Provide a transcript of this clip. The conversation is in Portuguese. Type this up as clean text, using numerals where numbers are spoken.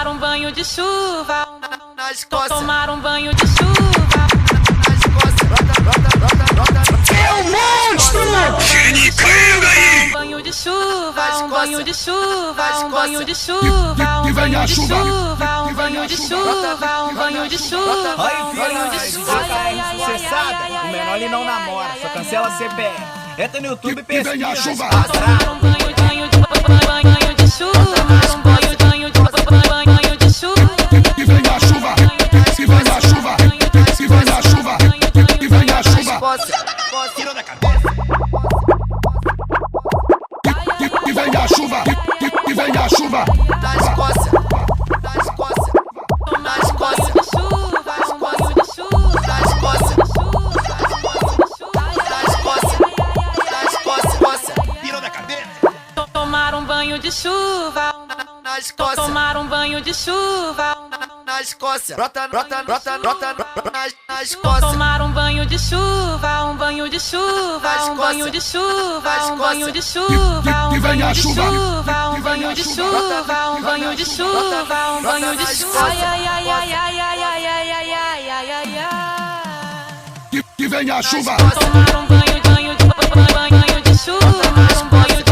um banho de chuva nas costas, tomar um banho de chuva nas costas, É um monstro! um banho de chuva, um banho de chuva, um banho de chuva, um banho de chuva, um banho de chuva, um banho de chuva, Aí, filha, cessada, o menor ele não namora, só cancela CPR. Entra no YouTube e pesquisa. tomar um banho de chuva, um banho de chuva. Que venha a chuva, que venha a chuva, que venha a chuva, que venha a chuva, Tirou da cabeça. que venha a chuva, que venha a chuva. nas costas, nas costas, nas costas, de chuva, um banho de chuva, nas costas, Tirou da cabeça. tomar um banho de chuva, nas costas, tomar um banho de chuva, nas costas, brota nas costas, tomar um banho de chuva, um banho de chuva, um banho de chuva, um banho de chuva, um banho de chuva, um banho de chuva, um banho de chuva, um banho de chuva. Ai ai ai ai ai ai ai ai ai ai ai ai ai. Que venha a chuva, Tomar um banho de chuva, um banho